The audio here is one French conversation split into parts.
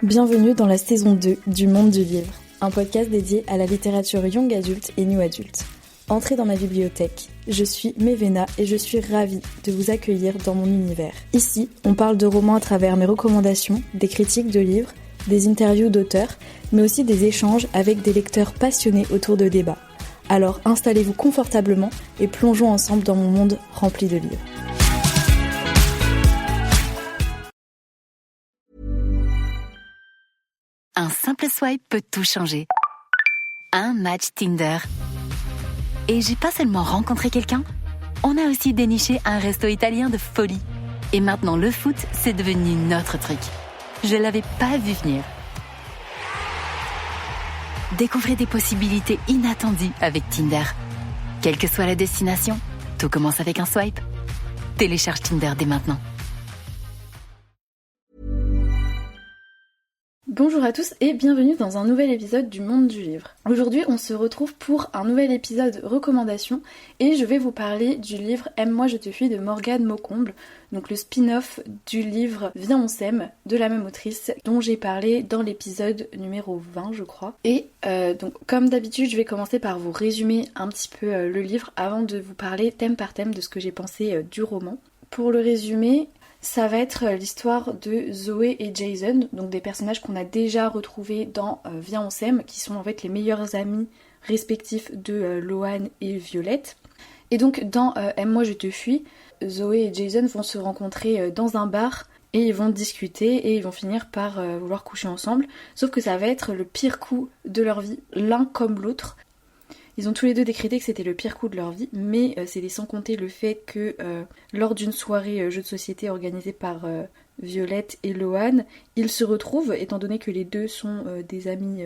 Bienvenue dans la saison 2 du Monde du Livre, un podcast dédié à la littérature young adulte et new adulte. Entrez dans ma bibliothèque, je suis Mévéna et je suis ravie de vous accueillir dans mon univers. Ici, on parle de romans à travers mes recommandations, des critiques de livres, des interviews d'auteurs, mais aussi des échanges avec des lecteurs passionnés autour de débats. Alors installez-vous confortablement et plongeons ensemble dans mon monde rempli de livres. Un simple swipe peut tout changer. Un match Tinder. Et j'ai pas seulement rencontré quelqu'un, on a aussi déniché un resto italien de folie. Et maintenant le foot, c'est devenu notre truc. Je l'avais pas vu venir. Découvrez des possibilités inattendues avec Tinder. Quelle que soit la destination, tout commence avec un swipe. Télécharge Tinder dès maintenant. Bonjour à tous et bienvenue dans un nouvel épisode du Monde du Livre. Aujourd'hui on se retrouve pour un nouvel épisode recommandation et je vais vous parler du livre Aime-moi je te fuis de Morgane Maucomble, donc le spin-off du livre Viens on s'aime de la même autrice dont j'ai parlé dans l'épisode numéro 20 je crois. Et donc comme d'habitude je vais commencer par vous résumer un petit peu le livre avant de vous parler thème par thème de ce que j'ai pensé du roman. Pour le résumer, ça va être l'histoire de Zoé et Jason, donc des personnages qu'on a déjà retrouvés dans Viens on s'aime, qui sont en fait les meilleurs amis respectifs de Loane et Violette. Et donc dans Aime-moi je te fuis, Zoé et Jason vont se rencontrer dans un bar et ils vont discuter et ils vont finir par vouloir coucher ensemble, sauf que ça va être le pire coup de leur vie, l'un comme l'autre. Ils ont tous les deux décrété que c'était le pire coup de leur vie, mais c'est sans compter le fait que lors d'une soirée jeu de société organisée par Violette et Loane, ils se retrouvent, étant donné que les deux sont des amis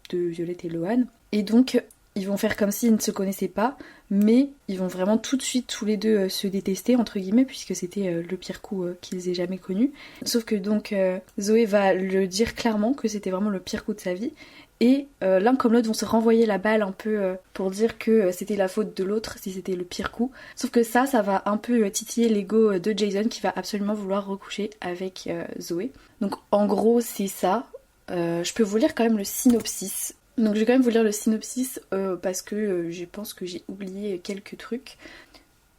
de Violette et Loane, et donc ils vont faire comme s'ils ne se connaissaient pas, mais ils vont vraiment tout de suite tous les deux se détester, entre guillemets, puisque c'était le pire coup qu'ils aient jamais connu. Sauf que donc Zoé va le dire clairement que c'était vraiment le pire coup de sa vie, et l'un comme l'autre vont se renvoyer la balle un peu pour dire que c'était la faute de l'autre si c'était le pire coup. Sauf que ça va un peu titiller l'ego de Jason qui va absolument vouloir recoucher avec Zoé. Donc en gros c'est ça. Je peux vous lire quand même le synopsis. Donc je vais quand même vous lire le synopsis parce que je pense que j'ai oublié quelques trucs.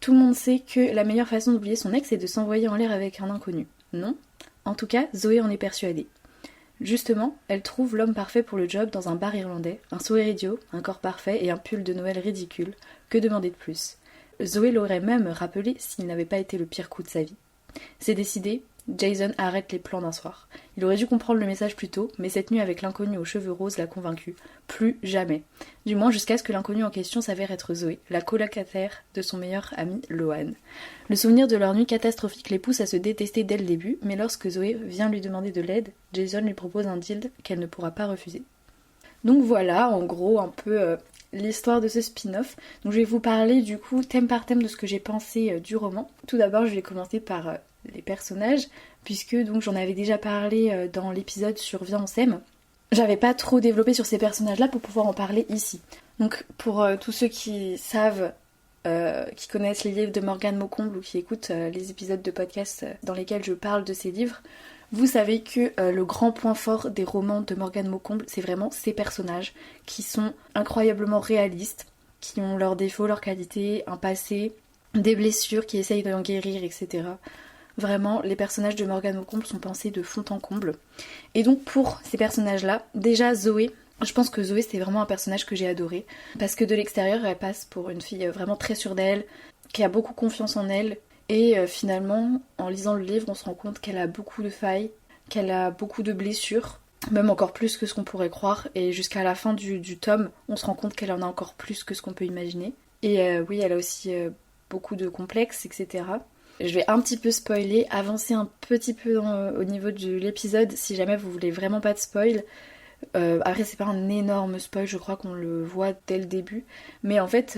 Tout le monde sait que la meilleure façon d'oublier son ex est de s'envoyer en l'air avec un inconnu. Non. En tout cas, Zoé en est persuadée. Justement, elle trouve l'homme parfait pour le job dans un bar irlandais, un sourire idiot, un corps parfait et un pull de Noël ridicule. Que demander de plus ? Zoé l'aurait même rappelé s'il n'avait pas été le pire coup de sa vie. C'est décidé, Jason arrête les plans d'un soir. Il aurait dû comprendre le message plus tôt, mais cette nuit avec l'inconnu aux cheveux roses l'a convaincu. Plus jamais. Du moins jusqu'à ce que l'inconnu en question s'avère être Zoé, la colocataire de son meilleur ami Loane. Le souvenir de leur nuit catastrophique les pousse à se détester dès le début, mais lorsque Zoé vient lui demander de l'aide, Jason lui propose un deal qu'elle ne pourra pas refuser. Donc voilà, en gros, un peu l'histoire de ce spin-off. Donc je vais vous parler du coup, thème par thème, de ce que j'ai pensé du roman. Tout d'abord, je vais commencer par les personnages, puisque donc j'en avais déjà parlé dans l'épisode sur Viens on s'aime. J'avais pas trop développé sur ces personnages-là pour pouvoir en parler ici. Donc pour tous ceux qui savent, qui connaissent les livres de Morgane Maucomble ou qui écoutent les épisodes de podcast dans lesquels je parle de ces livres, vous savez que le grand point fort des romans de Morgane Maucomble, c'est vraiment ces personnages qui sont incroyablement réalistes, qui ont leurs défauts, leurs qualités, un passé, des blessures, qui essayent d'en guérir, etc. Vraiment, les personnages de Morgane Maucomble sont pensés de fond en comble. Et donc pour ces personnages-là, déjà Zoé, je pense que Zoé c'est vraiment un personnage que j'ai adoré. Parce que de l'extérieur, elle passe pour une fille vraiment très sûre d'elle, qui a beaucoup confiance en elle. Et finalement, en lisant le livre, on se rend compte qu'elle a beaucoup de failles, qu'elle a beaucoup de blessures, même encore plus que ce qu'on pourrait croire. Et jusqu'à la fin du tome, on se rend compte qu'elle en a encore plus que ce qu'on peut imaginer. Et oui, elle a aussi beaucoup de complexes, etc. Je vais un petit peu spoiler, avancer un petit peu au niveau de l'épisode si jamais vous voulez vraiment pas de spoil. Après c'est pas un énorme spoil, je crois qu'on le voit dès le début, mais en fait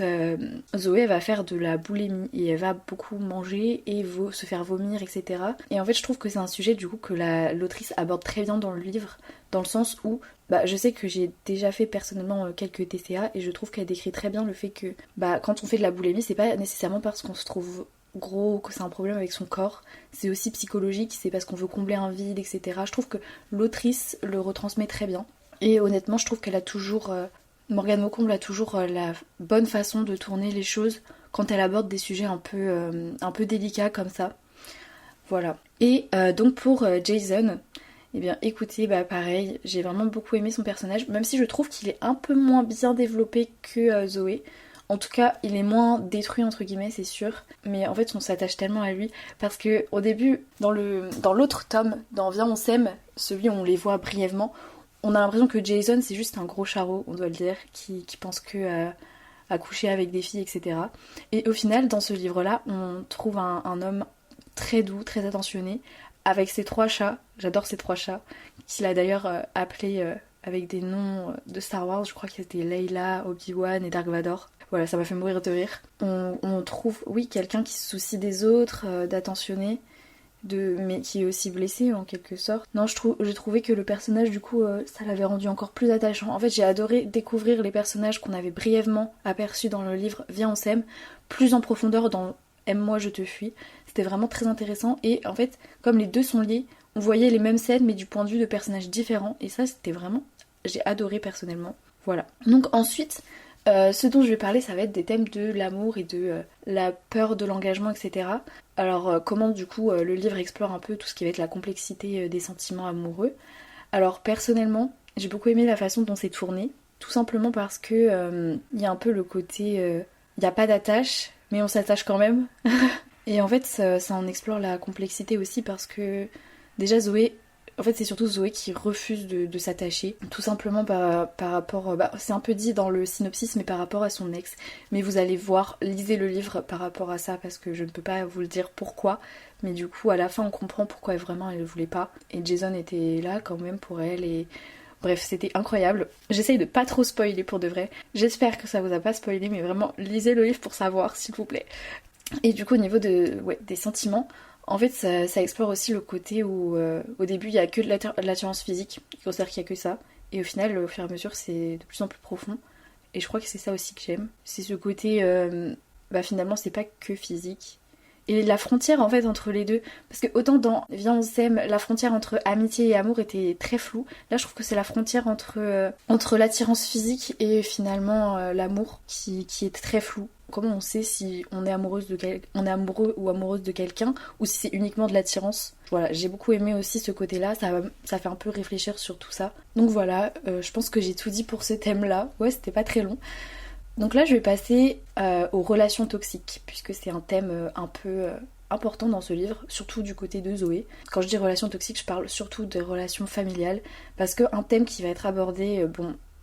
Zoé elle va faire de la boulimie et elle va beaucoup manger et se faire vomir, etc. Et en fait je trouve que c'est un sujet du coup que l'autrice aborde très bien dans le livre, dans le sens où je sais que j'ai déjà fait personnellement quelques TCA et je trouve qu'elle décrit très bien le fait que quand on fait de la boulimie c'est pas nécessairement parce qu'on se trouve gros, que c'est un problème avec son corps. C'est aussi psychologique, c'est parce qu'on veut combler un vide, etc. Je trouve que l'autrice le retransmet très bien. Et honnêtement, je trouve qu'elle a toujours... Morgane Maucomble a toujours la bonne façon de tourner les choses quand elle aborde des sujets un peu délicats comme ça. Voilà. Et donc pour Jason, eh bien écoutez, pareil, j'ai vraiment beaucoup aimé son personnage, même si je trouve qu'il est un peu moins bien développé que Zoé. En tout cas, il est moins détruit entre guillemets, c'est sûr. Mais en fait, on s'attache tellement à lui parce que au début, dans l'autre tome, dans Viens on s'aime, celui où on les voit brièvement, on a l'impression que Jason c'est juste un gros charreau, on doit le dire, qui pense que à coucher avec des filles, etc. Et au final, dans ce livre-là, on trouve un homme très doux, très attentionné, avec ses 3 chats. J'adore ces 3 chats, qu'il a d'ailleurs appelés avec des noms de Star Wars. Je crois que c'était Layla, Obi-Wan et Dark Vador. Voilà, ça m'a fait mourir de rire. On trouve, oui, quelqu'un qui se soucie des autres, d'attentionner, mais qui est aussi blessé en quelque sorte. Non, j'ai trouvé que le personnage, du coup, ça l'avait rendu encore plus attachant. En fait, j'ai adoré découvrir les personnages qu'on avait brièvement aperçus dans le livre Viens on s'aime, plus en profondeur dans Aime-moi je te fuis. C'était vraiment très intéressant et en fait, comme les deux sont liés, on voyait les mêmes scènes mais du point de vue de personnages différents et ça c'était vraiment... J'ai adoré personnellement. Voilà. Donc ensuite, ce dont je vais parler, ça va être des thèmes de l'amour et de la peur de l'engagement, etc. Alors comment du coup le livre explore un peu tout ce qui va être la complexité des sentiments amoureux. Alors personnellement, j'ai beaucoup aimé la façon dont c'est tourné, tout simplement parce que il y a un peu le côté... il n'y a pas d'attache, mais on s'attache quand même. Et en fait, ça en explore la complexité aussi parce que déjà Zoé, en fait c'est surtout Zoé qui refuse de s'attacher, tout simplement par rapport, c'est un peu dit dans le synopsis, mais par rapport à son ex. Mais vous allez voir, lisez le livre par rapport à ça parce que je ne peux pas vous le dire pourquoi. Mais du coup, à la fin, on comprend pourquoi vraiment elle ne voulait pas. Et Jason était là quand même pour elle et... Bref, c'était incroyable. J'essaye de pas trop spoiler pour de vrai. J'espère que ça vous a pas spoilé, mais vraiment, lisez le livre pour savoir, s'il vous plaît. Et du coup, au niveau des sentiments, en fait, ça explore aussi le côté où, au début, il y a que de l'attirance physique. Il considère qu'il y a que ça. Et au final, au fur et à mesure, c'est de plus en plus profond. Et je crois que c'est ça aussi que j'aime. C'est ce côté, finalement, c'est pas que physique. Et la frontière en fait entre les deux, parce que autant dans Viens on s'aime, la frontière entre amitié et amour était très floue, là je trouve que c'est la frontière entre l'attirance physique et finalement l'amour qui est très floue. Comment on sait si on est on est amoureux ou amoureuse de quelqu'un ou si c'est uniquement de l'attirance. Voilà, j'ai beaucoup aimé aussi ce côté-là, ça fait un peu réfléchir sur tout ça. Donc voilà, je pense que j'ai tout dit pour ce thème-là. Ouais, c'était pas très long. Donc là je vais passer aux relations toxiques, puisque c'est un thème un peu important dans ce livre, surtout du côté de Zoé. Quand je dis relations toxiques, je parle surtout de relations familiales, parce qu'un thème qui va être abordé,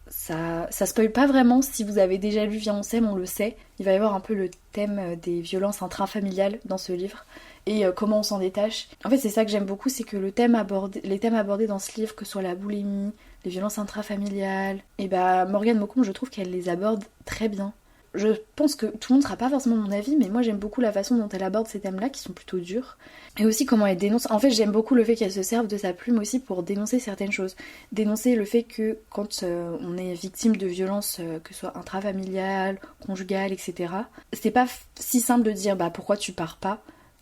ça spoil pas vraiment, si vous avez déjà lu Viens on s'aime, on le sait. Il va y avoir un peu le thème des violences intrafamiliales dans ce livre, et comment on s'en détache. En fait c'est ça que j'aime beaucoup, c'est que les thèmes abordés dans ce livre, que ce soit la boulimie, les violences intrafamiliales, et Morgane Maucomble, je trouve qu'elle les aborde très bien. Je pense que tout le monde ne sera pas forcément mon avis, mais moi j'aime beaucoup la façon dont elle aborde ces thèmes-là qui sont plutôt durs. Et aussi comment elle dénonce. En fait, j'aime beaucoup le fait qu'elle se serve de sa plume aussi pour dénoncer certaines choses. Dénoncer le fait que quand on est victime de violences, que ce soit intrafamiliales, conjugales, etc., c'est pas si simple de dire pourquoi tu pars pas.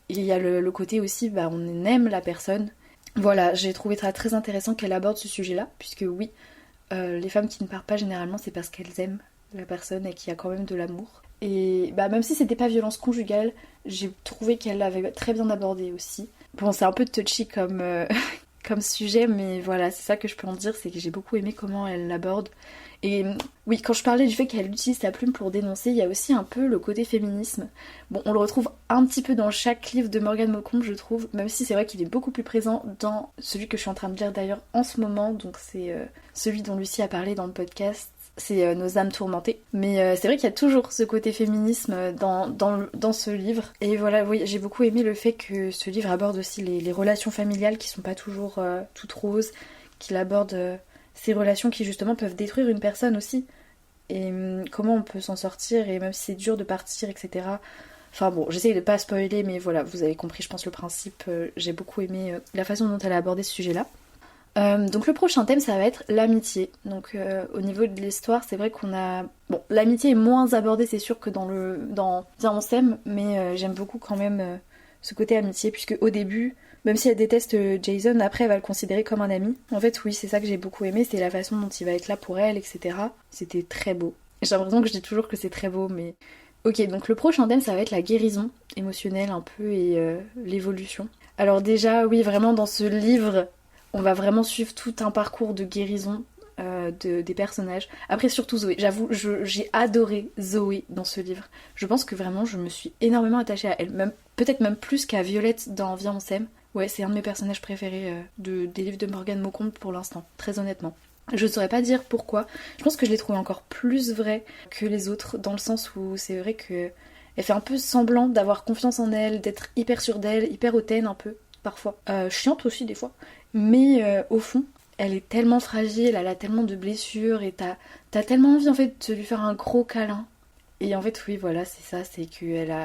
Et il y a le côté aussi, on aime la personne. Voilà, j'ai trouvé ça très intéressant qu'elle aborde ce sujet-là, puisque oui, les femmes qui ne partent pas généralement c'est parce qu'elles aiment la personne et qu'il y a quand même de l'amour. Et même si c'était pas violence conjugale, j'ai trouvé qu'elle l'avait très bien abordé aussi. Bon, c'est un peu touchy comme sujet, mais voilà, c'est ça que je peux en dire, c'est que j'ai beaucoup aimé comment elle l'aborde. Et oui, quand je parlais du fait qu'elle utilise sa plume pour dénoncer, il y a aussi un peu le côté féminisme. Bon, on le retrouve un petit peu dans chaque livre de Morgane Maucomble, je trouve, même si c'est vrai qu'il est beaucoup plus présent dans celui que je suis en train de lire d'ailleurs en ce moment, donc c'est celui dont Lucie a parlé dans le podcast. C'est Nos âmes tourmentées. Mais c'est vrai qu'il y a toujours ce côté féminisme dans ce livre. Et voilà, oui, j'ai beaucoup aimé le fait que ce livre aborde aussi les relations familiales qui sont pas toujours toutes roses, qu'il aborde ces relations qui justement peuvent détruire une personne aussi. Et comment on peut s'en sortir, et même si c'est dur de partir, etc. Enfin bon, j'essaye de pas spoiler, mais voilà, vous avez compris, je pense, le principe. J'ai beaucoup aimé la façon dont elle a abordé ce sujet-là. Donc le prochain thème ça va être l'amitié. Donc au niveau de l'histoire c'est vrai qu'on a... Bon, l'amitié est moins abordée c'est sûr que dans Viens on s'aime, mais j'aime beaucoup quand même ce côté amitié, puisque au début, même si elle déteste Jason, après elle va le considérer comme un ami. En fait oui, c'est ça que j'ai beaucoup aimé, c'est la façon dont il va être là pour elle, etc. C'était très beau. J'ai l'impression que je dis toujours que c'est très beau, mais... Ok, donc le prochain thème ça va être la guérison émotionnelle un peu et l'évolution. Alors déjà oui, vraiment dans ce livre... On va vraiment suivre tout un parcours de guérison des personnages. Après surtout Zoé. J'avoue, j'ai adoré Zoé dans ce livre. Je pense que vraiment je me suis énormément attachée à elle. Peut-être même plus qu'à Violette dans Viens on s'aime. Ouais, c'est un de mes personnages préférés des livres de Morgane Maucomble pour l'instant, très honnêtement. Je saurais pas dire pourquoi. Je pense que je l'ai trouvée encore plus vraie que les autres, dans le sens où c'est vrai que elle fait un peu semblant d'avoir confiance en elle, d'être hyper sûre d'elle, hyper hautaine un peu, parfois. Chiante aussi des fois. Mais au fond, elle est tellement fragile, elle a tellement de blessures et t'as tellement envie en fait de lui faire un gros câlin. Et en fait oui voilà c'est ça, c'est qu'elle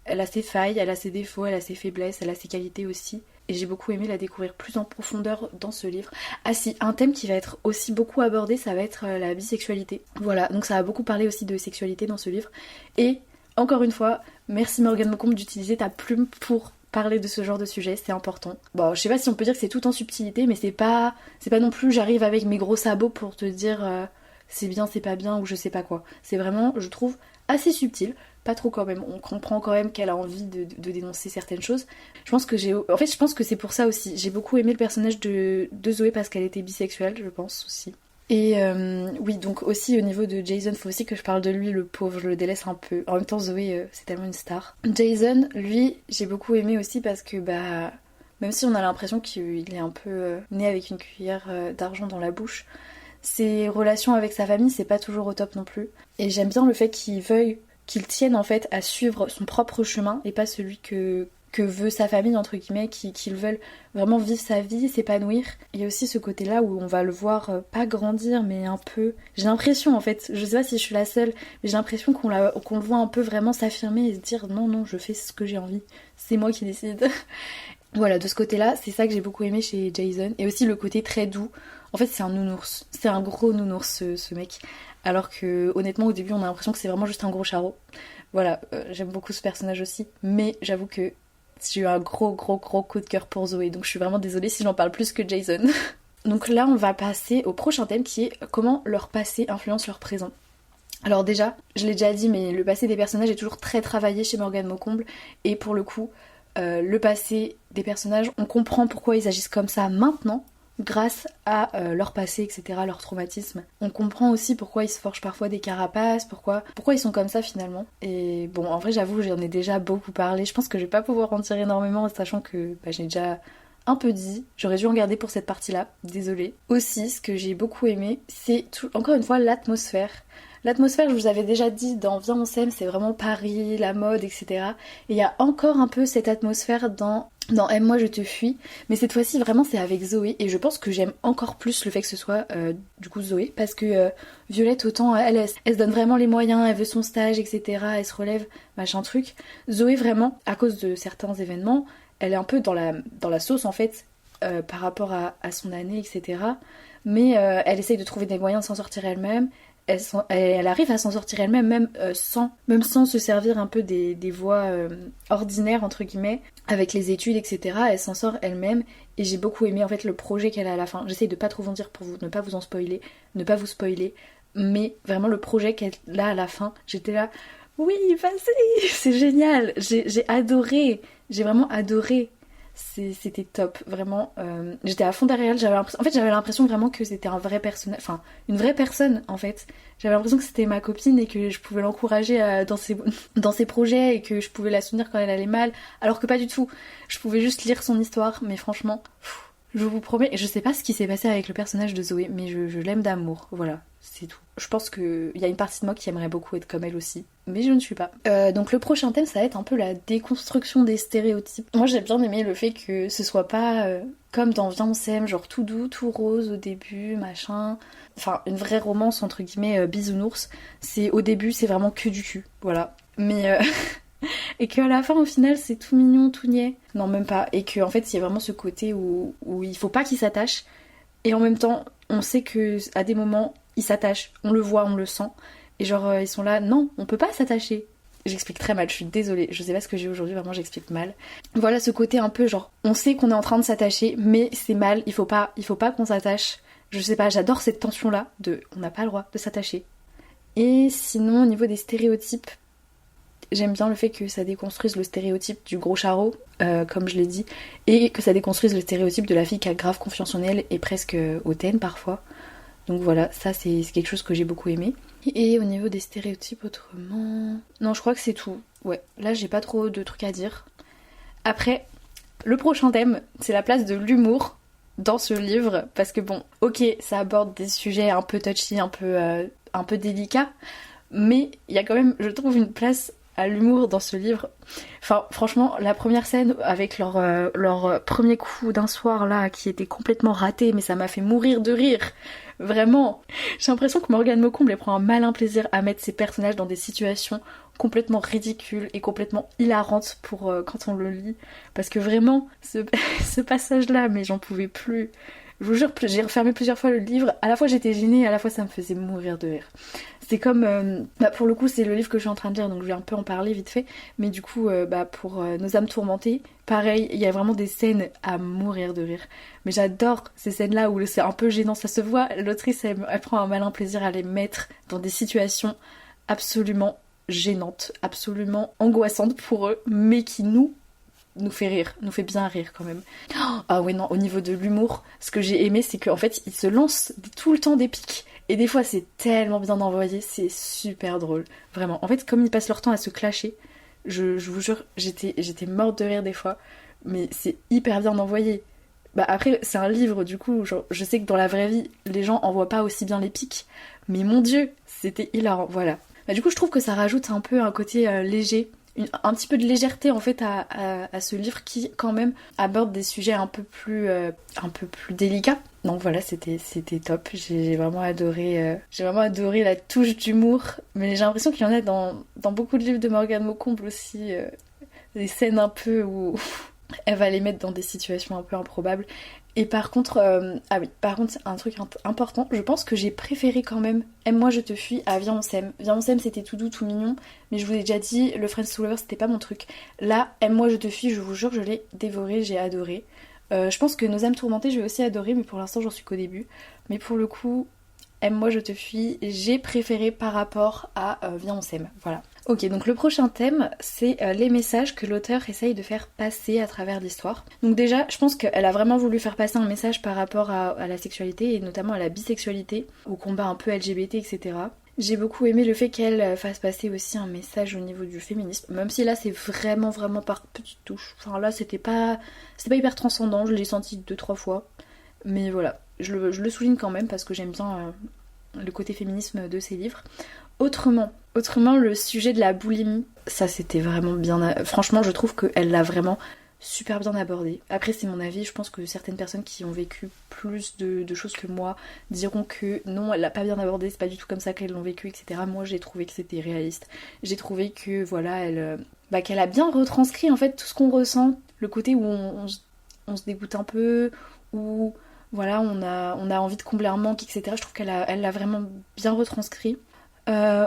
elle a ses failles, elle a ses défauts, elle a ses faiblesses, elle a ses qualités aussi. Et j'ai beaucoup aimé la découvrir plus en profondeur dans ce livre. Ah si, un thème qui va être aussi beaucoup abordé, ça va être la bisexualité. Voilà, donc ça va beaucoup parler aussi de sexualité dans ce livre. Et encore une fois, merci Morgane Maucomble d'utiliser ta plume pour parler de ce genre de sujet, c'est important. Bon, je sais pas si on peut dire que c'est tout en subtilité, mais c'est pas non plus j'arrive avec mes gros sabots pour te dire c'est bien, c'est pas bien ou je sais pas quoi. C'est vraiment, je trouve, assez subtil, pas trop quand même. On comprend quand même qu'elle a envie de dénoncer certaines choses. Je pense que c'est pour ça aussi. J'ai beaucoup aimé le personnage de Zoé parce qu'elle était bisexuelle, je pense aussi. Et oui, donc aussi au niveau de Jason, faut aussi que je parle de lui, le pauvre, je le délaisse un peu. En même temps, Zoé, c'est tellement une star. Jason, lui, j'ai beaucoup aimé aussi parce que, bah, même si on a l'impression qu'il est un peu né avec une cuillère d'argent dans la bouche, ses relations avec sa famille, c'est pas toujours au top non plus. Et j'aime bien le fait qu'il tienne en fait à suivre son propre chemin et pas celui que veut sa famille, entre guillemets, qu'ils veulent vraiment vivre sa vie, s'épanouir. Il y a aussi ce côté-là où on va le voir pas grandir, mais un peu... J'ai l'impression, en fait, je sais pas si je suis la seule, mais j'ai l'impression qu'on le voit un peu vraiment s'affirmer et se dire « Non, je fais ce que j'ai envie, c'est moi qui décide. » Voilà, de ce côté-là, c'est ça que j'ai beaucoup aimé chez Jason. Et aussi le côté très doux. En fait, c'est un nounours. C'est un gros nounours, ce mec. Alors que, honnêtement, au début, on a l'impression que c'est vraiment juste un gros charreau. Voilà, j'aime beaucoup ce personnage aussi. Mais j'avoue que j'ai eu un gros coup de cœur pour Zoé, donc je suis vraiment désolée si j'en parle plus que Jason. Donc là, on va passer au prochain thème qui est comment leur passé influence leur présent. Alors déjà, je l'ai déjà dit, mais le passé des personnages est toujours très travaillé chez Morgane Maucomble, et pour le coup, le passé des personnages, on comprend pourquoi ils agissent comme ça maintenant, grâce à leur passé, etc., leur traumatisme. On comprend aussi pourquoi ils se forgent parfois des carapaces, pourquoi ils sont comme ça finalement. Et bon, en vrai, j'avoue, j'en ai déjà beaucoup parlé. Je pense que je vais pas pouvoir en dire énormément, sachant que j'ai déjà un peu dit. J'aurais dû en garder pour cette partie-là, désolée. Aussi, ce que j'ai beaucoup aimé, c'est encore une fois l'atmosphère. L'atmosphère, je vous avais déjà dit, dans Viens on s'aime, c'est vraiment Paris, la mode, etc. Et il y a encore un peu cette atmosphère dans Aime-moi, je te fuis. Mais cette fois-ci, vraiment, c'est avec Zoé. Et je pense que j'aime encore plus le fait que ce soit, du coup, Zoé. Parce que Violette, autant, elle se donne vraiment les moyens, elle veut son stage, etc. Elle se relève, machin truc. Zoé, vraiment, à cause de certains événements, elle est un peu dans la sauce, en fait, par rapport à son année, etc. Mais elle essaye de trouver des moyens de s'en sortir elle-même. Elle arrive à s'en sortir elle-même, même sans se servir un peu des voies ordinaires, entre guillemets, avec les études, etc. Elle s'en sort elle-même, et j'ai beaucoup aimé en fait le projet qu'elle a à la fin. J'essaye de pas trop en dire pour ne pas vous spoiler, mais vraiment le projet qu'elle a à la fin, j'étais là, oui, vas-y, c'est génial, j'ai adoré, j'ai vraiment adoré. C'était top, vraiment. J'étais à fond derrière elle. J'avais l'impression vraiment que c'était un vrai personnage, enfin une vraie personne en fait. J'avais l'impression que c'était ma copine et que je pouvais l'encourager dans ses projets et que je pouvais la soutenir quand elle allait mal, alors que pas du tout. Je pouvais juste lire son histoire, mais franchement, je vous promets, je sais pas ce qui s'est passé avec le personnage de Zoé, mais je l'aime d'amour, voilà, c'est tout. Je pense qu'il y a une partie de moi qui aimerait beaucoup être comme elle aussi, mais je ne suis pas. Donc le prochain thème, ça va être un peu la déconstruction des stéréotypes. Moi j'ai bien aimé le fait que ce soit pas comme dans Viens on s'aime, genre tout doux, tout rose au début, machin. Enfin, une vraie romance entre guillemets bisounours. Au début, c'est vraiment que du cul, voilà. Mais... et qu'à la fin au final c'est tout mignon, tout niais. Non même pas. Et qu'en fait il y a vraiment ce côté où il faut pas qu'ils s'attachent, et en même temps on sait que à des moments ils s'attachent, on le voit, on le sent, et genre ils sont là, non, on peut pas s'attacher. J'explique très mal, je suis désolée, je sais pas ce que j'ai aujourd'hui, vraiment j'explique mal. Voilà ce côté un peu genre, on sait qu'on est en train de s'attacher, mais c'est mal, il faut pas qu'on s'attache. Je sais pas, j'adore cette tension là de on n'a pas le droit de s'attacher. Et sinon au niveau des stéréotypes, j'aime bien le fait que ça déconstruise le stéréotype du gros charreau, comme je l'ai dit, et que ça déconstruise le stéréotype de la fille qui a grave confiance en elle et presque hautaine parfois. Donc voilà, ça c'est quelque chose que j'ai beaucoup aimé. Et au niveau des stéréotypes autrement... Non, je crois que c'est tout. Ouais, là j'ai pas trop de trucs à dire. Après, le prochain thème, c'est la place de l'humour dans ce livre. Parce que bon, ok, ça aborde des sujets un peu touchy, un peu délicats. Mais il y a quand même, je trouve, une place à l'humour dans ce livre. Enfin, franchement, la première scène avec leur premier coup d'un soir là, qui était complètement raté, mais ça m'a fait mourir de rire. Vraiment. J'ai l'impression que Morgane Maucomble, elle prend un malin plaisir à mettre ses personnages dans des situations complètement ridicules et complètement hilarantes pour quand on le lit. Parce que vraiment, ce passage-là, mais j'en pouvais plus. Je vous jure, j'ai refermé plusieurs fois le livre. À la fois j'étais gênée, à la fois ça me faisait mourir de rire. C'est comme... pour le coup, c'est le livre que je suis en train de lire, donc je vais un peu en parler vite fait. Mais du coup, pour Nos âmes tourmentées, pareil, il y a vraiment des scènes à mourir de rire. Mais j'adore ces scènes-là où c'est un peu gênant, ça se voit. L'autrice, elle prend un malin plaisir à les mettre dans des situations absolument gênantes, absolument angoissantes pour eux, mais qui nous fait rire, nous fait bien rire quand même. Ah ouais non, au niveau de l'humour, ce que j'ai aimé c'est qu'en fait ils se lancent tout le temps des pics. Et des fois c'est tellement bien envoyé, c'est super drôle. Vraiment. En fait comme ils passent leur temps à se clasher, je vous jure, j'étais morte de rire des fois. Mais c'est hyper bien envoyé. Bah après c'est un livre du coup, genre, je sais que dans la vraie vie les gens envoient pas aussi bien les pics. Mais mon dieu, c'était hilarant, voilà. Bah du coup je trouve que ça rajoute un peu un côté léger. Un petit peu de légèreté en fait à ce livre qui quand même aborde des sujets un peu plus délicats. Donc voilà, c'était top. J'ai vraiment adoré la touche d'humour. Mais j'ai l'impression qu'il y en a dans beaucoup de livres de Morgane Maucomble aussi, des scènes un peu où elle va les mettre dans des situations un peu improbables. Et par contre, un truc important, je pense que j'ai préféré quand même Aime-moi je te fuis à Viens on s'aime. Viens on s'aime c'était tout doux, tout mignon, mais je vous ai déjà dit, le Friends to Lovers c'était pas mon truc. Là, Aime-moi je te fuis, je vous jure, je l'ai dévoré, j'ai adoré. Je pense que Nos âmes tourmentées, je vais aussi adorer, mais pour l'instant j'en suis qu'au début. Mais pour le coup, Aime-moi je te fuis, j'ai préféré par rapport à Viens on s'aime, voilà. Ok, donc le prochain thème, c'est les messages que l'auteur essaye de faire passer à travers l'histoire. Donc déjà, je pense qu'elle a vraiment voulu faire passer un message par rapport à la sexualité, et notamment à la bisexualité, au combat un peu LGBT, etc. J'ai beaucoup aimé le fait qu'elle fasse passer aussi un message au niveau du féminisme, même si là c'est vraiment par petites touches. Enfin là c'était pas hyper transcendant, je l'ai senti 2-3 fois. Mais voilà, je le souligne quand même parce que j'aime bien le côté féminisme de ces livres. Autrement, le sujet de la boulimie, ça c'était vraiment bien... Franchement, je trouve qu'elle l'a vraiment super bien abordé. Après, c'est mon avis, je pense que certaines personnes qui ont vécu plus de choses que moi diront que non, elle l'a pas bien abordé, c'est pas du tout comme ça qu'elles l'ont vécu, etc. Moi, j'ai trouvé que c'était réaliste. J'ai trouvé que, voilà, qu'elle a bien retranscrit en fait tout ce qu'on ressent, le côté où on se dégoûte un peu, où... Voilà, on a envie de combler un manque, etc. Je trouve qu'elle l'a vraiment bien retranscrit.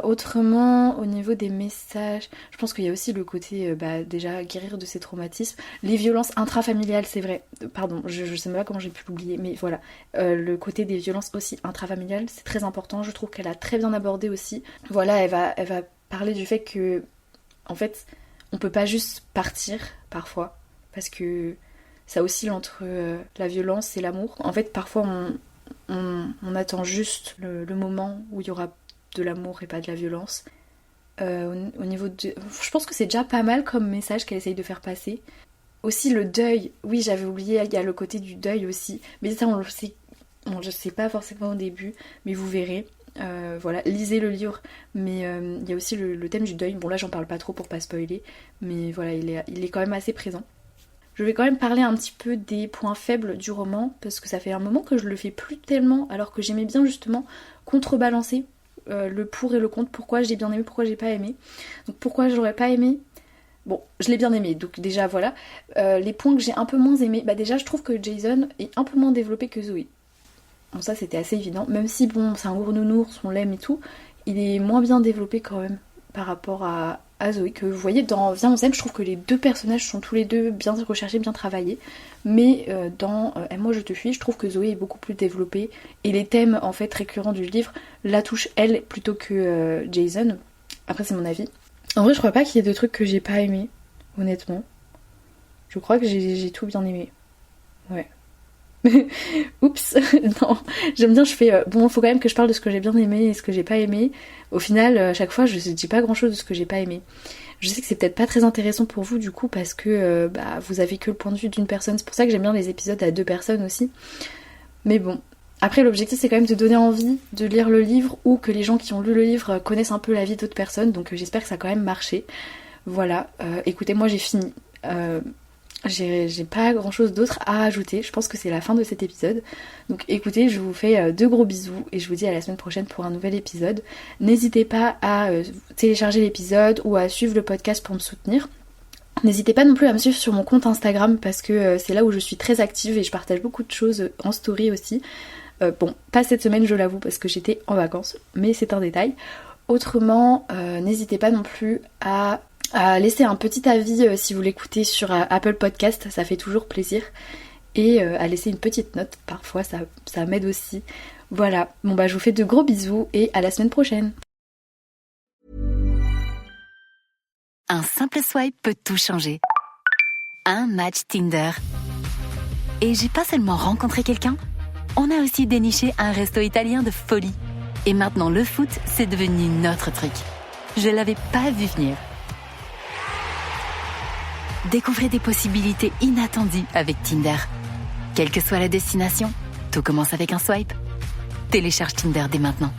Autrement, au niveau des messages, je pense qu'il y a aussi le côté, déjà, guérir de ses traumatismes. Les violences intrafamiliales, c'est vrai. Pardon, je sais même pas comment j'ai pu l'oublier, mais voilà. Le côté des violences aussi intrafamiliales, c'est très important. Je trouve qu'elle a très bien abordé aussi. Voilà, elle va parler du fait que, en fait, on peut pas juste partir, parfois, parce que... ça oscille entre la violence et l'amour. En fait, parfois, on attend juste le moment où il y aura de l'amour et pas de la violence. Au niveau de... Je pense que c'est déjà pas mal comme message qu'elle essaye de faire passer. Aussi, le deuil. Oui, j'avais oublié, il y a le côté du deuil aussi. Mais ça, on le sait... Bon, je sais pas forcément au début, mais vous verrez. Voilà, lisez le livre. Mais il y a aussi le thème du deuil. Bon, là, j'en parle pas trop pour pas spoiler. Mais voilà, il est quand même assez présent. Je vais quand même parler un petit peu des points faibles du roman, parce que ça fait un moment que je le fais plus tellement, alors que j'aimais bien justement contrebalancer le pour et le contre, pourquoi j'ai bien aimé, pourquoi j'ai pas aimé. Donc pourquoi j'aurais pas aimé, bon, je l'ai bien aimé, donc déjà voilà. Les points que j'ai un peu moins aimé, déjà je trouve que Jason est un peu moins développé que Zoé. Bon, ça c'était assez évident, même si bon, c'est un gros nounours, on l'aime et tout, il est moins bien développé quand même par rapport à Zoé, que vous voyez dans Viens on s'aime, je trouve que les deux personnages sont tous les deux bien recherchés, bien travaillés, mais dans Aime-moi je te fuis, je trouve que Zoé est beaucoup plus développée, et les thèmes en fait récurrents du livre la touchent elle plutôt que Jason. Après c'est mon avis. En vrai je crois pas qu'il y ait de trucs que j'ai pas aimé, honnêtement. Je crois que j'ai tout bien aimé. Ouais. Oups, non, j'aime bien, je fais bon, faut quand même que je parle de ce que j'ai bien aimé et ce que j'ai pas aimé. Au final, à chaque fois, je dis pas grand chose de ce que j'ai pas aimé. Je sais que c'est peut-être pas très intéressant pour vous du coup parce que vous avez que le point de vue d'une personne. C'est pour ça que j'aime bien les épisodes à 2 personnes aussi. Mais bon, après l'objectif c'est quand même de donner envie de lire le livre ou que les gens qui ont lu le livre connaissent un peu la vie d'autres personnes. Donc j'espère que ça a quand même marché. Voilà, écoutez, moi j'ai fini. J'ai pas grand chose d'autre à ajouter, je pense que c'est la fin de cet épisode. Donc écoutez, je vous fais 2 gros bisous et je vous dis à la semaine prochaine pour un nouvel épisode. N'hésitez pas à télécharger l'épisode ou à suivre le podcast pour me soutenir. N'hésitez pas non plus à me suivre sur mon compte Instagram parce que c'est là où je suis très active et je partage beaucoup de choses en story aussi. Bon, pas cette semaine je l'avoue parce que j'étais en vacances, mais c'est un détail. Autrement, n'hésitez pas non plus à laisser un petit avis si vous l'écoutez sur Apple Podcast, ça fait toujours plaisir. Et à laisser une petite note, parfois ça m'aide aussi. Voilà, bon je vous fais de gros bisous et à la semaine prochaine. Un simple swipe peut tout changer. Un match Tinder. Et j'ai pas seulement rencontré quelqu'un, on a aussi déniché un resto italien de folie. Et maintenant le foot, c'est devenu notre truc. Je l'avais pas vu venir. Découvrez des possibilités inattendues avec Tinder. Quelle que soit la destination, tout commence avec un swipe. Télécharge Tinder dès maintenant.